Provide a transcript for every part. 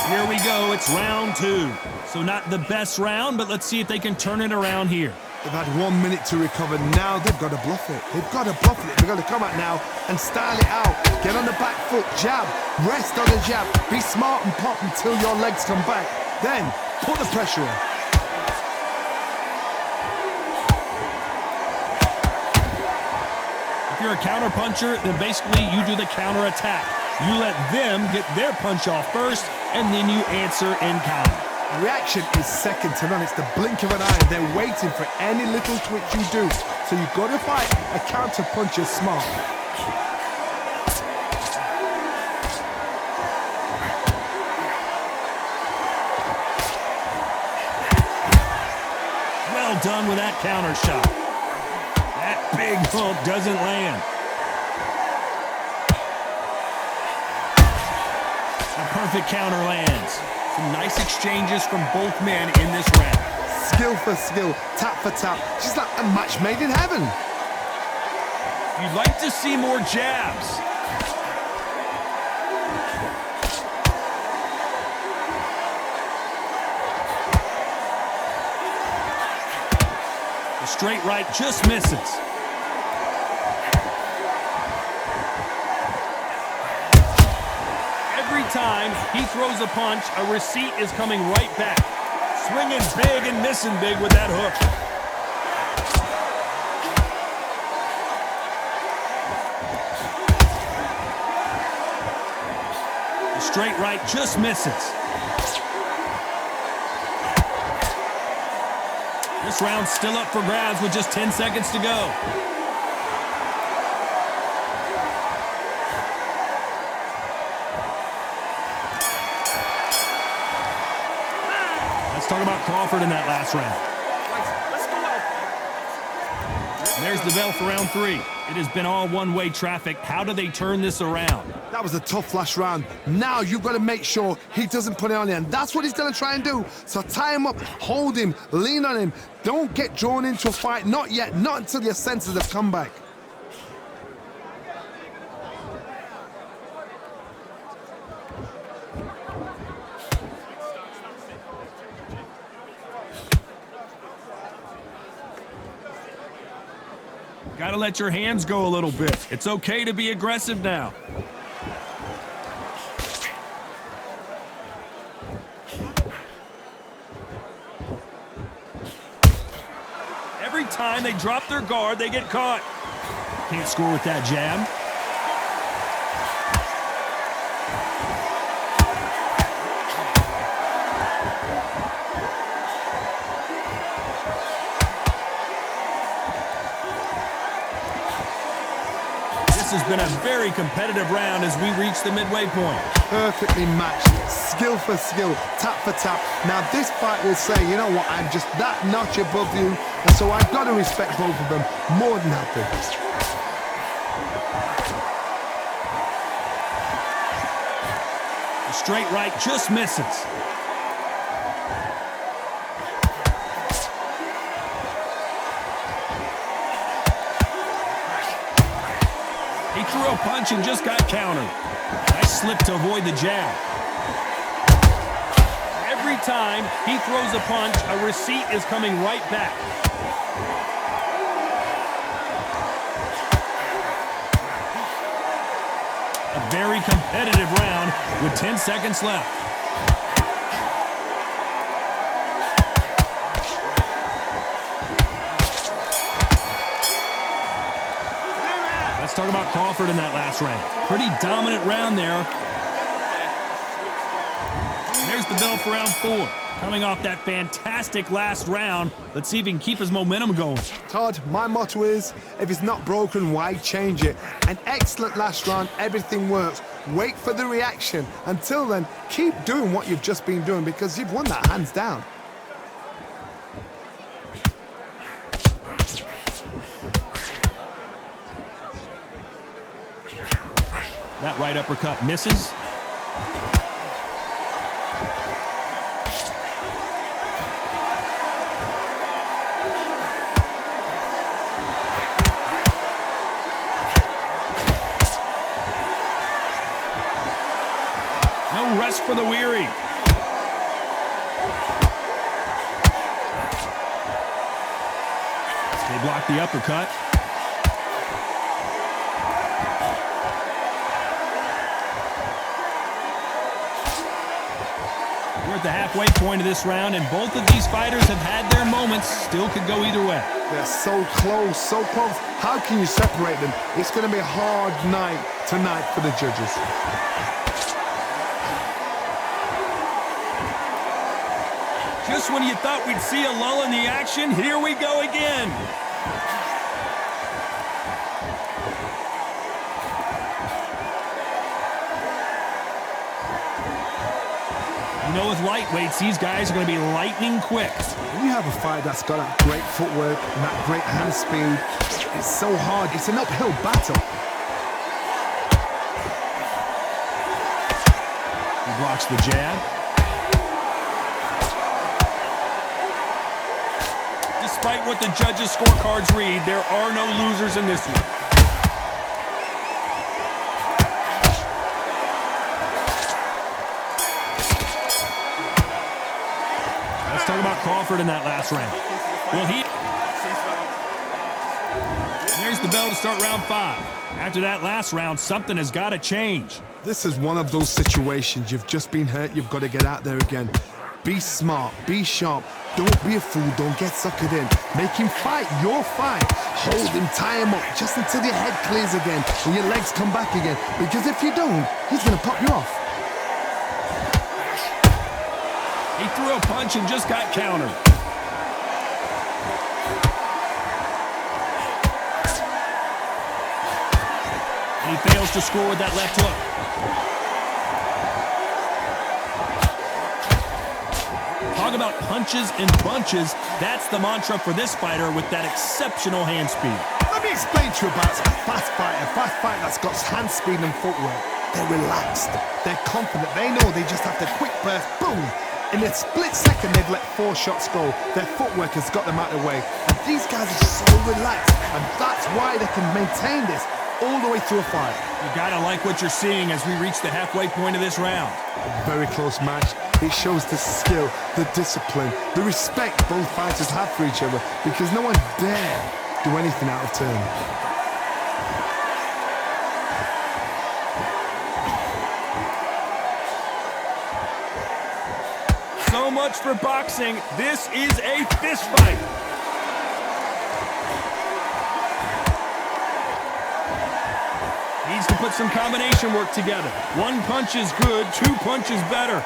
Here we go, it's round two. So not the best round, but let's see if they can turn it around here. They've had 1 minute to recover. Now they've got to bluff it. They've got to bluff it. They've got to come out now and style it out. Get on the back foot, jab, rest on the jab. Be smart and pop until your legs come back. Then put the pressure on. If you're a counter puncher, then basically you do the counter attack. You let them get their punch off first, and then you answer in kind. Reaction is second to none. It's the blink of an eye. They're waiting for any little twitch you do. So you've got to fight a counter puncher smart. Well done with that counter shot. That big hook doesn't land. A perfect counter lands. Some nice exchanges from both men in this round. Skill for skill, tap for tap. She's like a match made in heaven. You'd like to see more jabs. The straight right just misses. Every time he throws a punch, a receipt is coming right back. Swinging big and missing big with that hook. The straight right just misses. This round's still up for grabs with just 10 seconds to go. Let's talk about Crawford in that last round. There's the bell for round three. It has been all one-way traffic. How do they turn this around? That was a tough last round. Now you've got to make sure he doesn't put it on you, and that's what he's going to try and do. So tie him up, hold him, lean on him. Don't get drawn into a fight. Not yet. Not until your senses have come back. Got to let your hands go a little bit. It's okay to be aggressive now. Every time they drop their guard, they get caught. Can't score with that jab. This has been a very competitive round as we reach the midway point. Perfectly matched, skill for skill, tap for tap. Now this fight will say, you know what, I'm just that notch above you, and so I've got to respect both of them more than happy. The straight right just misses. He threw a punch and just got countered. Nice slip to avoid the jab. Every time he throws a punch, a receipt is coming right back. A very competitive round with 10 seconds left. Let's talk about Crawford in that last round. Pretty dominant round there. There's the bell for round four. Coming off that fantastic last round, let's see if he can keep his momentum going. Todd, my motto is, if it's not broken, why change it? An excellent last round, everything works. Wait for the reaction. Until then, keep doing what you've just been doing because you've won that hands down. That right uppercut misses. No rest for the weary. blocked the uppercut. We're at the halfway point of this round, and both of these fighters have had their moments. Still could go either way. They're so close, so close. How can you separate them? It's going to be a hard night tonight for the judges. Just when you thought we'd see a lull in the action, here we go again. You know, with lightweights, these guys are going to be lightning quick. When you have a fight that's got that great footwork and that great hand speed, it's so hard. It's an uphill battle. He blocks the jab. Despite what the judges' scorecards read, there are no losers in this one. Let's talk about Crawford in that last round. Well, there's the bell to start round 5. After that last round, something has got to change. This is one of those situations. You've just been hurt. You've got to get out there again. Be smart. Be sharp. Don't be a fool. Don't get suckered in. Make him fight your fight. Hold him, tie him up, just until your head clears again and your legs come back again. Because if you don't, he's going to pop you off. He threw a punch and just got countered. And he fails to score with that left hook. Talk about punches and bunches. That's the mantra for this fighter with that exceptional hand speed. Let me explain to you about a fast fighter that's got hand speed and footwork. They're relaxed. They're confident. They know they just have to quick burst, boom. In a split second, they've let 4 shots go. Their footwork has got them out of the way. And these guys are so relaxed. And that's why they can maintain this all the way through a fight. You gotta like what you're seeing as we reach the halfway point of this round. A very close match. It shows the skill, the discipline, the respect both fighters have for each other, because no one dare do anything out of turn. So much for boxing. This is a fist fight. Needs to put some combination work together. 1 punch is good, 2 punches better.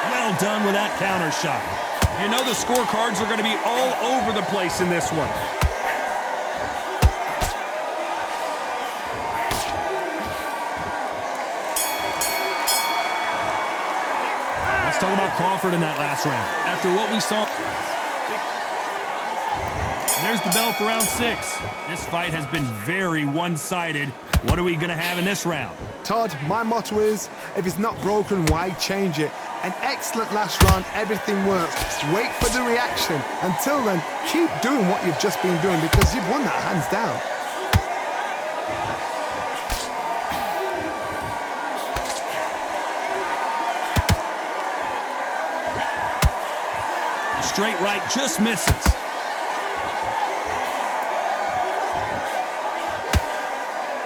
Well done with that counter shot. You know the scorecards are going to be all over the place in this one. Let's talk about Crawford in that last round. After what we saw, there's the bell for round 6. This fight has been very one-sided. What are we going to have in this round? Todd, my motto is, if it's not broken, why change it? An excellent last round, everything works. Wait for the reaction. Until then, keep doing what you've just been doing, because you've won that hands down. Straight right just misses.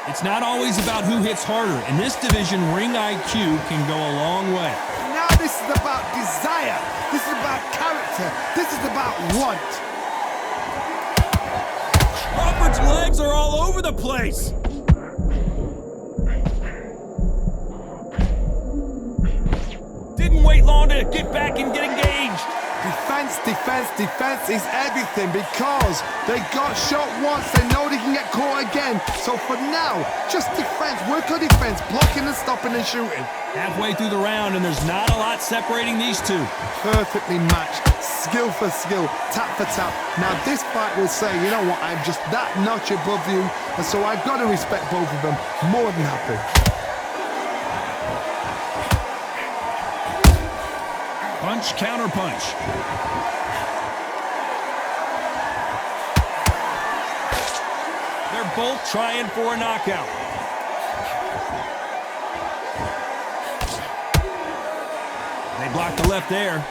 It's not always about who hits harder. In this division, ring IQ can go a long way. Now this is about desire. This is about character. This is about want. Crawford's legs are all over the place. Didn't wait long to get back and get engaged. Defense, defense, defense is everything, because they got shot once, they know they can get caught again. So for now, just defense, work on defense, blocking and stopping and shooting. Halfway through the round, and there's not a lot separating these two. Perfectly matched, skill for skill, tap for tap. Now this fight will say, you know what, I'm just that notch above you, and so I've got to respect both of them more than happy. Punch, counter punch. They're both trying for a knockout. Blocked the left there.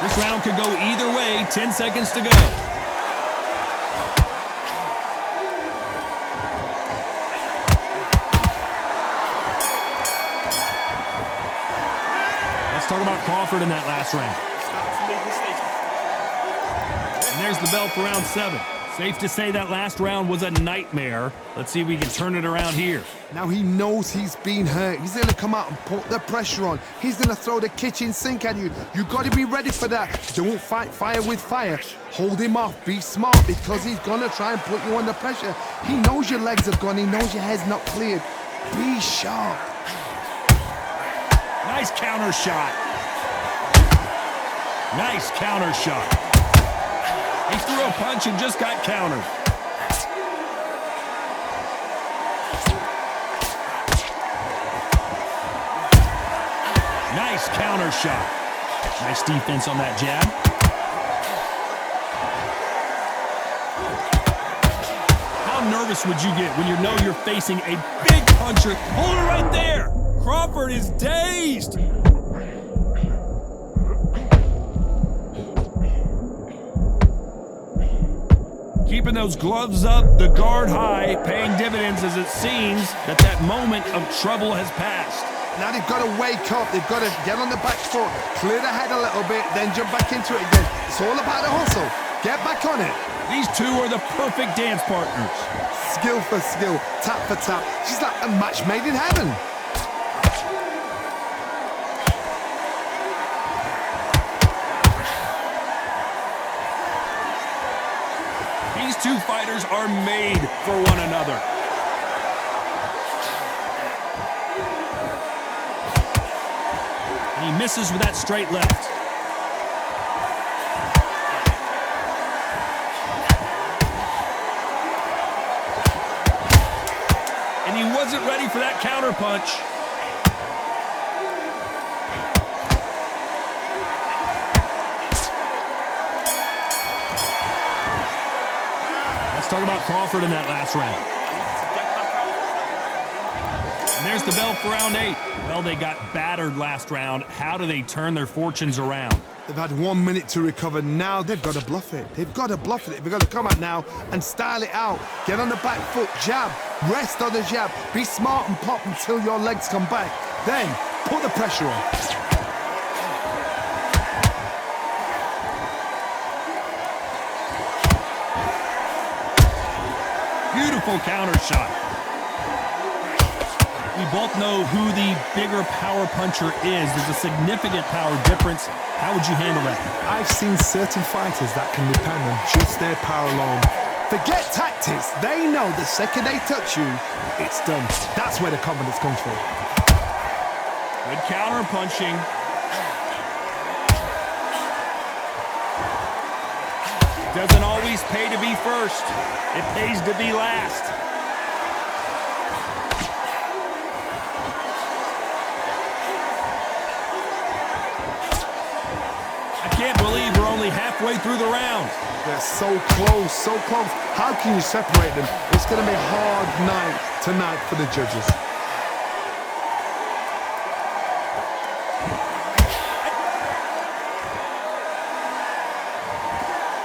This round could go either way. 10 seconds to go. Let's talk about Crawford in that last round. And there's the bell for round 7. Safe to say that last round was a nightmare. Let's see if we can turn it around here. Now he knows he's been hurt. He's going to come out and put the pressure on. He's going to throw the kitchen sink at you. You got to be ready for that. Don't fight fire with fire. Hold him off. Be smart because he's going to try and put you under pressure. He knows your legs are gone. He knows your head's not cleared. Be sharp. Nice counter shot. Nice counter shot. He threw a punch and just got countered. Nice counter shot. Nice defense on that jab. How nervous would you get when you know you're facing a big puncher? Hold it right there. Crawford is dazed. Keeping those gloves up, the guard high, paying dividends as it seems that moment of trouble has passed. Now they've got to wake up. They've got to get on the back foot, clear the head a little bit, then jump back into it again. It's all about the hustle. Get back on it. These two are the perfect dance partners. Skill for skill, tap for tap. She's like a match made in heaven. These two fighters are made for one another. And he misses with that straight left. And he wasn't ready for that counter punch. Let's talk about Crawford in that last round. And there's the bell for round 8. Well, they got battered last round. How do they turn their fortunes around? They've had 1 minute to recover. Now they've got to bluff it. They've got to bluff it. They've got to come out now and style it out. Get on the back foot, jab, rest on the jab. Be smart and pop until your legs come back. Then put the pressure on. Beautiful counter shot. We both know who the bigger power puncher is. There's a significant power difference. How would you handle that? I've seen certain fighters that can depend on just their power alone. Forget tactics. They know the second they touch you, it's done. That's where the confidence comes from. Good counter punching. Doesn't always pay to be first. It pays to be last. I can't believe we're only halfway through the round. They're so close, so close. How can you separate them? It's going to be a hard night tonight for the judges.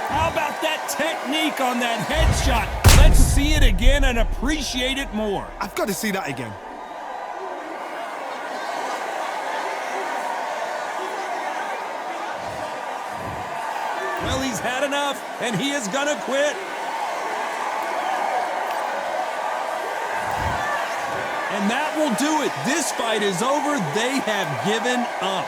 How about that technique on that headshot? Let's see it again and appreciate it more. I've got to see that again. Well, he's had enough, and he is gonna quit. And that will do it. This fight is over. They have given up.